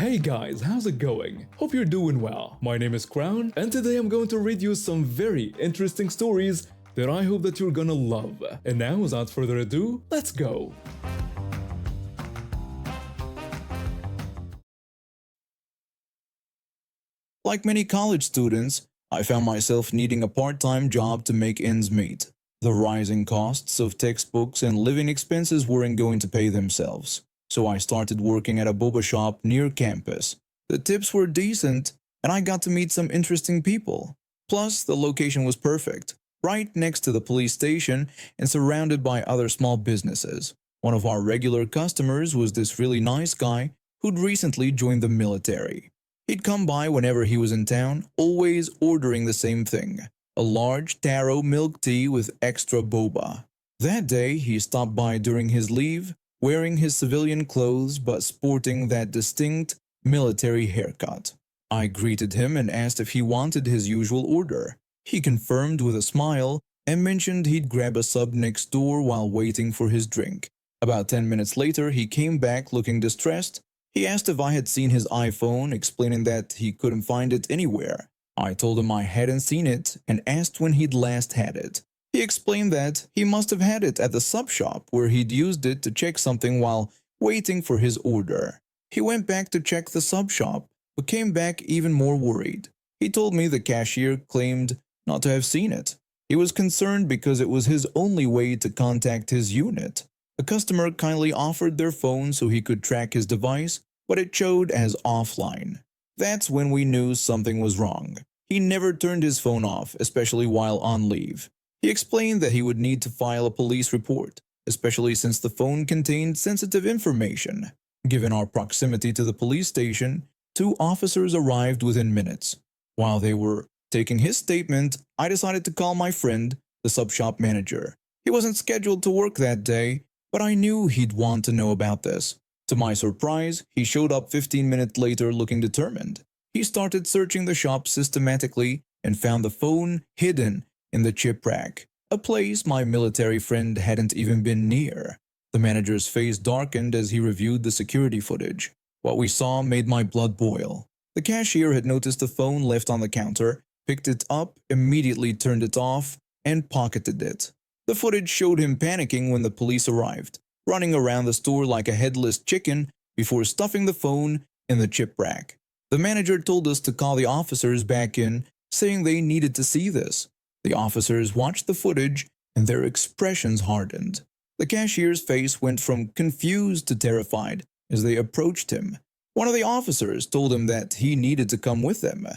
Hey guys, how's it going? Hope you're doing well. My name is Crown, and today I'm going to read you some very interesting stories that I hope that you're gonna love. And now, without further ado, let's go! Like many college students, I found myself needing a part-time job to make ends meet. The rising costs of textbooks and living expenses weren't going to pay themselves, so I started working at a boba shop near campus. The tips were decent, and I got to meet some interesting people. Plus, the location was perfect, right next to the police station and surrounded by other small businesses. One of our regular customers was this really nice guy who'd recently joined the military. He'd come by whenever he was in town, always ordering the same thing, a large taro milk tea with extra boba. That day, he stopped by during his leave, wearing his civilian clothes but sporting that distinct military haircut. I greeted him and asked if he wanted his usual order. He confirmed with a smile and mentioned he'd grab a sub next door while waiting for his drink. About 10 minutes later, he came back looking distressed. He asked if I had seen his iPhone, explaining that he couldn't find it anywhere. I told him I hadn't seen it and asked when he'd last had it. He explained that he must have had it at the sub shop where he'd used it to check something while waiting for his order. He went back to check the sub shop, but came back even more worried. He told me the cashier claimed not to have seen it. He was concerned because it was his only way to contact his unit. A customer kindly offered their phone so he could track his device, but it showed as offline. That's when we knew something was wrong. He never turned his phone off, especially while on leave. He explained that he would need to file a police report, especially since the phone contained sensitive information. Given our proximity to the police station, 2 officers arrived within minutes. While they were taking his statement, I decided to call my friend, the sub shop manager. He wasn't scheduled to work that day, but I knew he'd want to know about this. To my surprise, he showed up 15 minutes later looking determined. He started searching the shop systematically and found the phone hidden in the chip rack, a place my military friend hadn't even been near. The manager's face darkened as he reviewed the security footage. What we saw made my blood boil. The cashier had noticed the phone left on the counter, picked it up, immediately turned it off, and pocketed it. The footage showed him panicking when the police arrived, running around the store like a headless chicken before stuffing the phone in the chip rack. The manager told us to call the officers back in, saying they needed to see this. The officers watched the footage and their expressions hardened. The cashier's face went from confused to terrified as they approached him. One of the officers told him that he needed to come with them.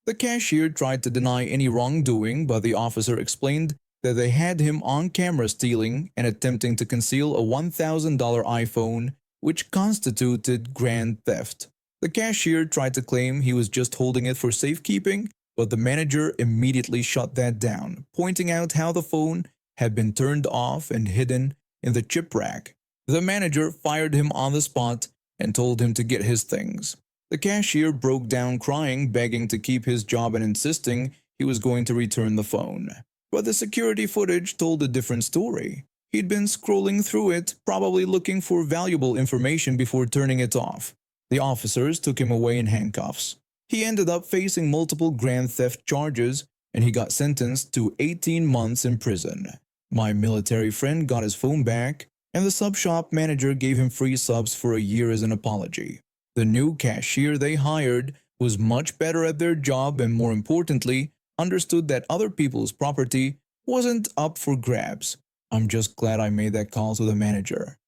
The cashier tried to deny any wrongdoing, but the officer explained that they had him on camera stealing and attempting to conceal a $1,000 iPhone, which constituted grand theft. The cashier tried to claim he was just holding it for safekeeping, but the manager immediately shut that down, pointing out how the phone had been turned off and hidden in the chip rack. The manager fired him on the spot and told him to get his things. The cashier broke down crying, begging to keep his job and insisting he was going to return the phone. But the security footage told a different story. He'd been scrolling through it, probably looking for valuable information before turning it off. The officers took him away in handcuffs. He ended up facing multiple grand theft charges, and he got sentenced to 18 months in prison. My military friend got his phone back, and the sub shop manager gave him free subs for a year as an apology. The new cashier they hired was much better at their job and, more importantly, understood that other people's property wasn't up for grabs. I'm just glad I made that call to the manager.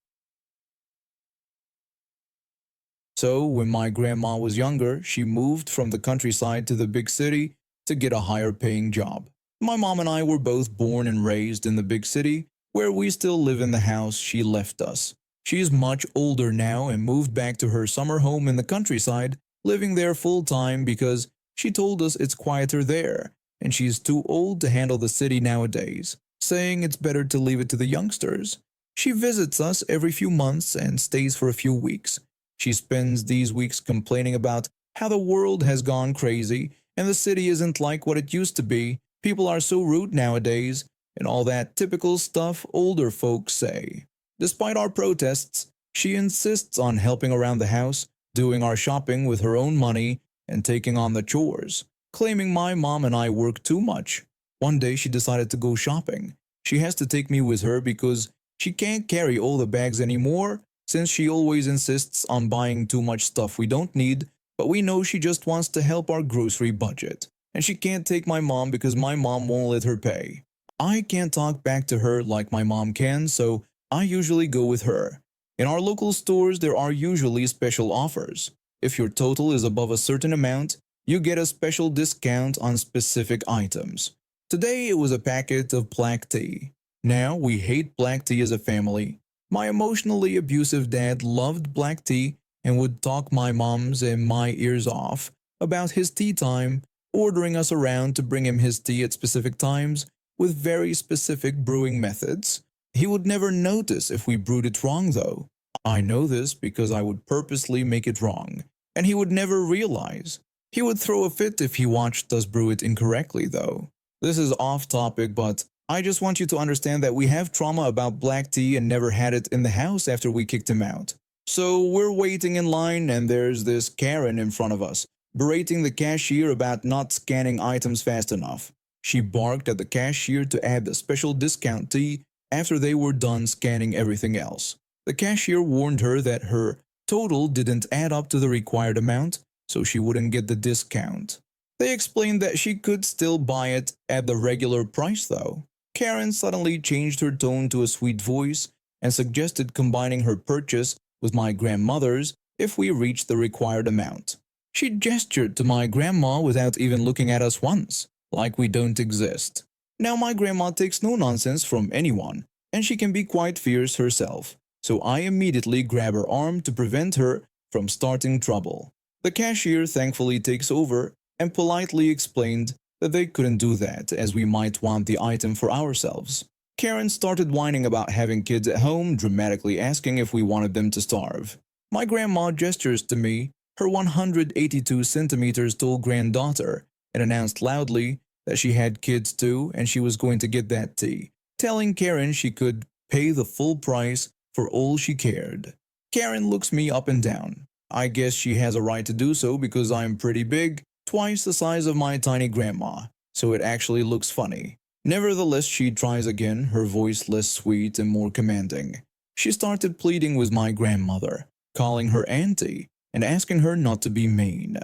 So, when my grandma was younger, she moved from the countryside to the big city to get a higher paying job. My mom and I were both born and raised in the big city, where we still live in the house she left us. She's much older now and moved back to her summer home in the countryside, living there full time because she told us it's quieter there, and she's too old to handle the city nowadays, saying it's better to leave it to the youngsters. She visits us every few months and stays for a few weeks. She spends these weeks complaining about how the world has gone crazy and the city isn't like what it used to be. People are so rude nowadays, and all that typical stuff older folks say. Despite our protests, she insists on helping around the house, doing our shopping with her own money and taking on the chores, claiming my mom and I work too much. One day she decided to go shopping. She has to take me with her because she can't carry all the bags anymore since she always insists on buying too much stuff we don't need, but we know she just wants to help our grocery budget. And she can't take my mom because my mom won't let her pay. I can't talk back to her like my mom can, so I usually go with her. In our local stores, there are usually special offers. If your total is above a certain amount, you get a special discount on specific items. Today it was a packet of black tea. Now we hate black tea as a family. My emotionally abusive dad loved black tea and would talk my mom's and my ears off about his tea time, ordering us around to bring him his tea at specific times with very specific brewing methods. He would never notice if we brewed it wrong though. I know this because I would purposely make it wrong, and he would never realize. He would throw a fit if he watched us brew it incorrectly though. This is off topic, but I just want you to understand that we have trauma about black tea and never had it in the house after we kicked him out. So we're waiting in line and there's this Karen in front of us, berating the cashier about not scanning items fast enough. She barked at the cashier to add the special discount tea after they were done scanning everything else. The cashier warned her that her total didn't add up to the required amount, so she wouldn't get the discount. They explained that she could still buy it at the regular price though. Karen suddenly changed her tone to a sweet voice and suggested combining her purchase with my grandmother's if we reached the required amount. She gestured to my grandma without even looking at us once, like we don't exist. Now my grandma takes no nonsense from anyone, and she can be quite fierce herself, so I immediately grab her arm to prevent her from starting trouble. The cashier thankfully takes over and politely explained that they couldn't do that as we might want the item for ourselves. Karen started whining about having kids at home, dramatically asking if we wanted them to starve. My grandma gestures to me, her 182 centimeters tall granddaughter, and announced loudly that she had kids too and she was going to get that tea, telling Karen she could pay the full price for all she cared. Karen looks me up and down. I guess she has a right to do so because I'm pretty big, twice the size of my tiny grandma, so it actually looks funny. Nevertheless, she tries again, her voice less sweet and more commanding. She started pleading with my grandmother, calling her auntie, and asking her not to be mean.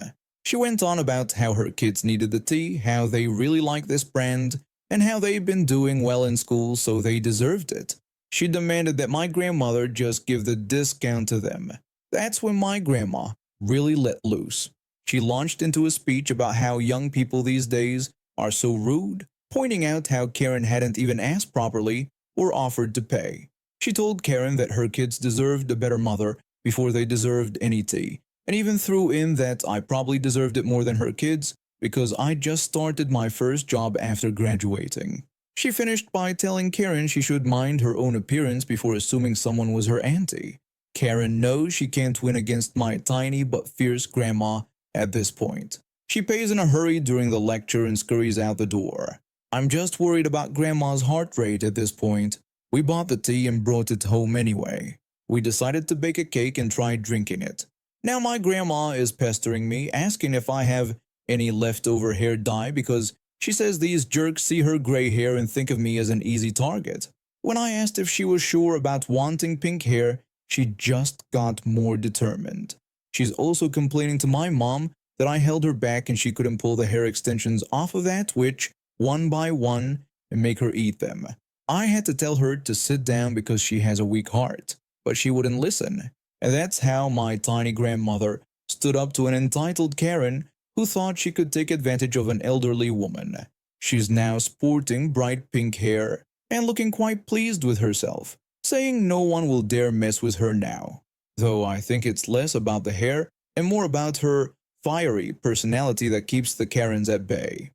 She went on about how her kids needed the tea, how they really like this brand, and how they've been doing well in school so they deserved it. She demanded that my grandmother just give the discount to them. That's when my grandma really let loose. She launched into a speech about how young people these days are so rude, pointing out how Karen hadn't even asked properly or offered to pay. She told Karen that her kids deserved a better mother before they deserved any tea, and even threw in that I probably deserved it more than her kids because I just started my first job after graduating. She finished by telling Karen she should mind her own appearance before assuming someone was her auntie. Karen knows she can't win against my tiny but fierce grandma at this point. She pays in a hurry during the lecture and scurries out the door. I'm just worried about Grandma's heart rate at this point. We bought the tea and brought it home anyway. We decided to bake a cake and try drinking it. Now my grandma is pestering me, asking if I have any leftover hair dye because she says these jerks see her gray hair and think of me as an easy target. When I asked if she was sure about wanting pink hair, she just got more determined. She's also complaining to my mom that I held her back and she couldn't pull the hair extensions off of that witch one by one and make her eat them. I had to tell her to sit down because she has a weak heart, but she wouldn't listen. And that's how my tiny grandmother stood up to an entitled Karen who thought she could take advantage of an elderly woman. She's now sporting bright pink hair and looking quite pleased with herself, saying no one will dare mess with her now. Though I think it's less about the hair and more about her fiery personality that keeps the Karens at bay.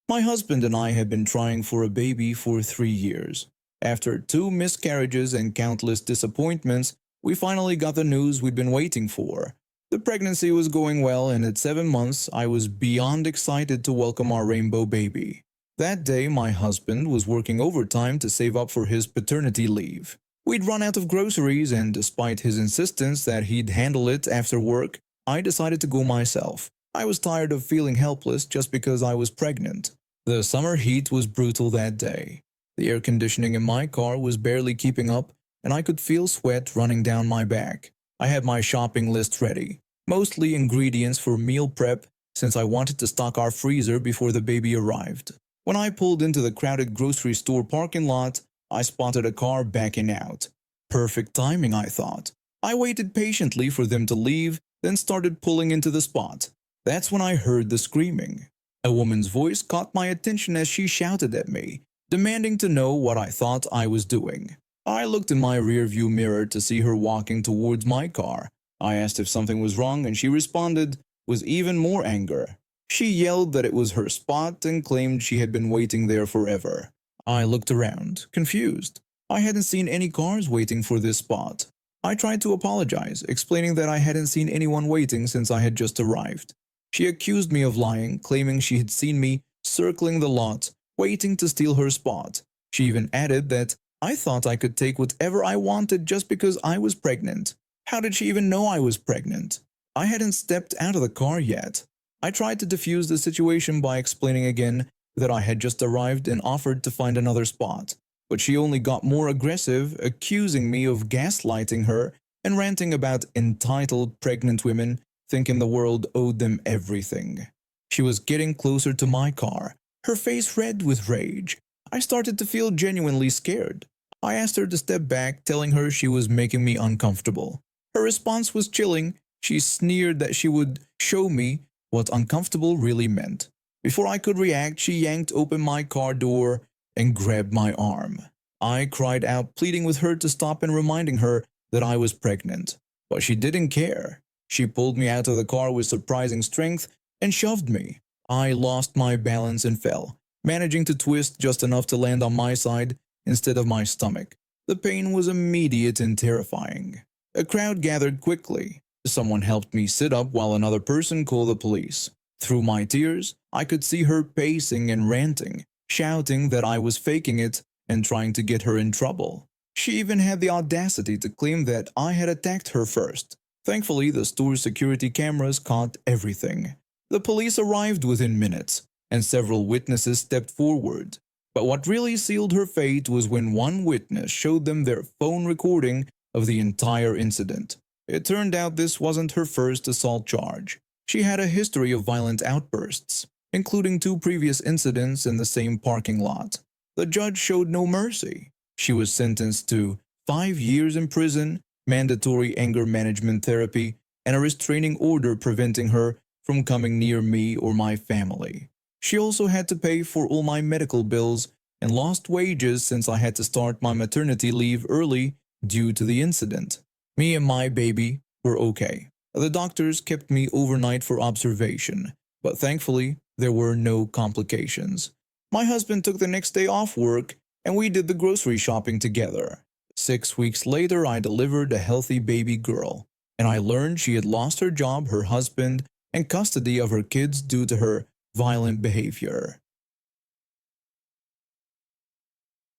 My husband and I have been trying for a baby for 3 years. After 2 miscarriages and countless disappointments, we finally got the news we'd been waiting for. The pregnancy was going well, and at 7 months, I was beyond excited to welcome our rainbow baby. That day, my husband was working overtime to save up for his paternity leave. We'd run out of groceries, and despite his insistence that he'd handle it after work, I decided to go myself. I was tired of feeling helpless just because I was pregnant. The summer heat was brutal that day. The air conditioning in my car was barely keeping up, and I could feel sweat running down my back. I had my shopping list ready, mostly ingredients for meal prep, since I wanted to stock our freezer before the baby arrived. When I pulled into the crowded grocery store parking lot, I spotted a car backing out. Perfect timing, I thought. I waited patiently for them to leave, then started pulling into the spot. That's when I heard the screaming. A woman's voice caught my attention as she shouted at me, demanding to know what I thought I was doing. I looked in my rearview mirror to see her walking towards my car. I asked if something was wrong, and she responded with even more anger. She yelled that it was her spot and claimed she had been waiting there forever. I looked around, confused. I hadn't seen any cars waiting for this spot. I tried to apologize, explaining that I hadn't seen anyone waiting since I had just arrived. She accused me of lying, claiming she had seen me circling the lot, waiting to steal her spot. She even added that I thought I could take whatever I wanted just because I was pregnant. How did she even know I was pregnant? I hadn't stepped out of the car yet. I tried to defuse the situation by explaining again that I had just arrived and offered to find another spot. But she only got more aggressive, accusing me of gaslighting her and ranting about entitled pregnant women thinking the world owed them everything. She was getting closer to my car, her face red with rage. I started to feel genuinely scared. I asked her to step back, telling her she was making me uncomfortable. Her response was chilling. She sneered that she would show me what uncomfortable really meant. Before I could react, she yanked open my car door and grabbed my arm. I cried out, pleading with her to stop and reminding her that I was pregnant. But she didn't care. She pulled me out of the car with surprising strength and shoved me. I lost my balance and fell, managing to twist just enough to land on my side instead of my stomach. The pain was immediate and terrifying. A crowd gathered quickly. Someone helped me sit up while another person called the police. Through my tears, I could see her pacing and ranting, shouting that I was faking it and trying to get her in trouble. She even had the audacity to claim that I had attacked her first. Thankfully, the store's security cameras caught everything. The police arrived within minutes, and several witnesses stepped forward. But what really sealed her fate was when one witness showed them their phone recording of the entire incident. It turned out this wasn't her first assault charge. She had a history of violent outbursts, including 2 previous incidents in the same parking lot. The judge showed no mercy. She was sentenced to 5 years in prison, mandatory anger management therapy, and a restraining order preventing her from coming near me or my family. She also had to pay for all my medical bills and lost wages since I had to start my maternity leave early due to the incident. Me and my baby were okay. The doctors kept me overnight for observation, but thankfully there were no complications. My husband took the next day off work and we did the grocery shopping together. 6 weeks later, I delivered a healthy baby girl, and I learned she had lost her job, her husband, and custody of her kids due to her violent behavior.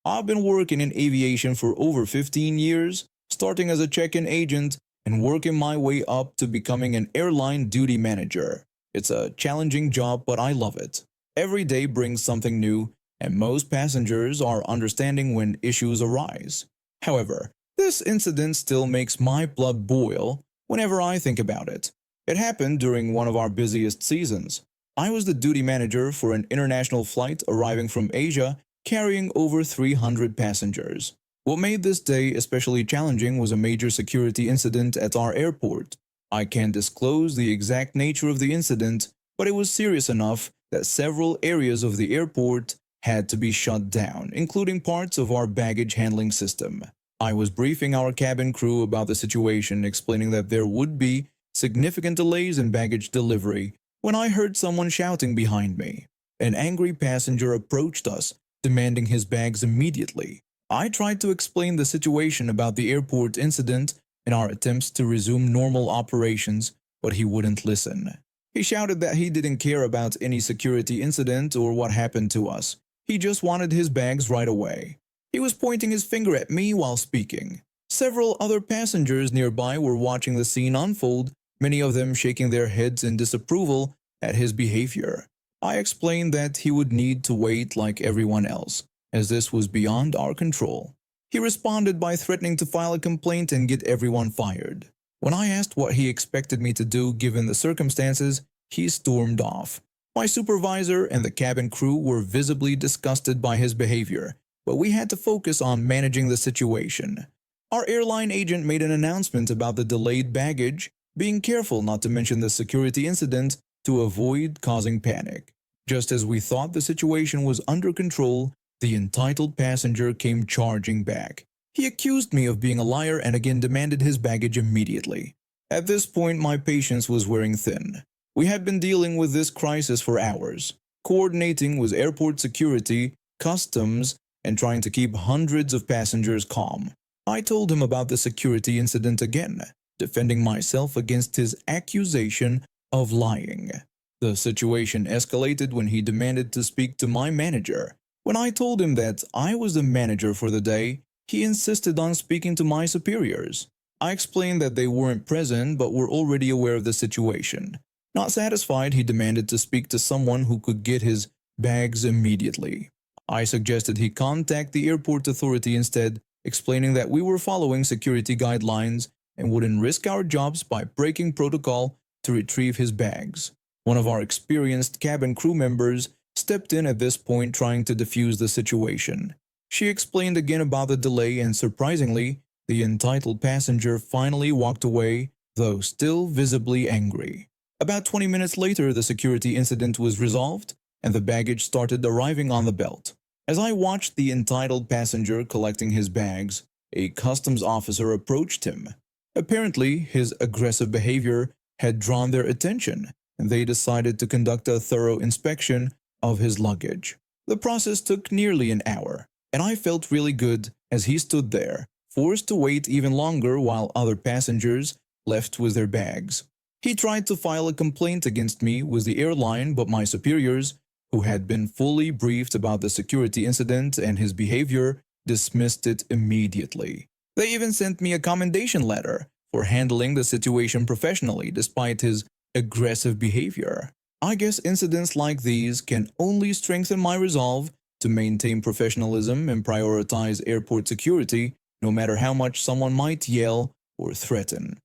I've been working in aviation for over 15 years, starting as a check-in agent and working my way up to becoming an airline duty manager. It's a challenging job, but I love it. Every day brings something new, and most passengers are understanding when issues arise. However, this incident still makes my blood boil whenever I think about it. It happened during one of our busiest seasons. I was the duty manager for an international flight arriving from Asia, carrying over 300 passengers. What made this day especially challenging was a major security incident at our airport. I can't disclose the exact nature of the incident, but it was serious enough that several areas of the airport had to be shut down, including parts of our baggage handling system. I was briefing our cabin crew about the situation, explaining that there would be significant delays in baggage delivery, when I heard someone shouting behind me. An angry passenger approached us, demanding his bags immediately. I tried to explain the situation about the airport incident and our attempts to resume normal operations, but he wouldn't listen. He shouted that he didn't care about any security incident or what happened to us. He just wanted his bags right away. He was pointing his finger at me while speaking. Several other passengers nearby were watching the scene unfold, many of them shaking their heads in disapproval at his behavior. I explained that he would need to wait like everyone else, as this was beyond our control. He responded by threatening to file a complaint and get everyone fired. When I asked what he expected me to do given the circumstances, he stormed off. My supervisor and the cabin crew were visibly disgusted by his behavior, but we had to focus on managing the situation. Our airline agent made an announcement about the delayed baggage, being careful not to mention the security incident to avoid causing panic. Just as we thought the situation was under control, the entitled passenger came charging back. He accused me of being a liar and again demanded his baggage immediately. At this point, my patience was wearing thin. We had been dealing with this crisis for hours, coordinating with airport security, customs, and trying to keep hundreds of passengers calm. I told him about the security incident again, defending myself against his accusation of lying. The situation escalated when he demanded to speak to my manager. When I told him that I was the manager for the day, he insisted on speaking to my superiors. I explained that they weren't present but were already aware of the situation. Not satisfied, he demanded to speak to someone who could get his bags immediately. I suggested he contact the airport authority instead, explaining that we were following security guidelines and wouldn't risk our jobs by breaking protocol to retrieve his bags. One of our experienced cabin crew members stepped in at this point trying to defuse the situation. She explained again about the delay and surprisingly, the entitled passenger finally walked away, though still visibly angry. About 20 minutes later, the security incident was resolved and the baggage started arriving on the belt. As I watched the entitled passenger collecting his bags, a customs officer approached him. Apparently, his aggressive behavior had drawn their attention, and they decided to conduct a thorough inspection of his luggage. The process took nearly an hour, and I felt really good as he stood there, forced to wait even longer while other passengers left with their bags. He tried to file a complaint against me with the airline, but my superiors, who had been fully briefed about the security incident and his behavior, dismissed it immediately. They even sent me a commendation letter for handling the situation professionally despite his aggressive behavior. I guess incidents like these can only strengthen my resolve to maintain professionalism and prioritize airport security, no matter how much someone might yell or threaten.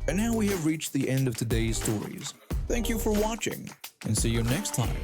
And now we have reached the end of today's stories. Thank you for watching, and see you next time.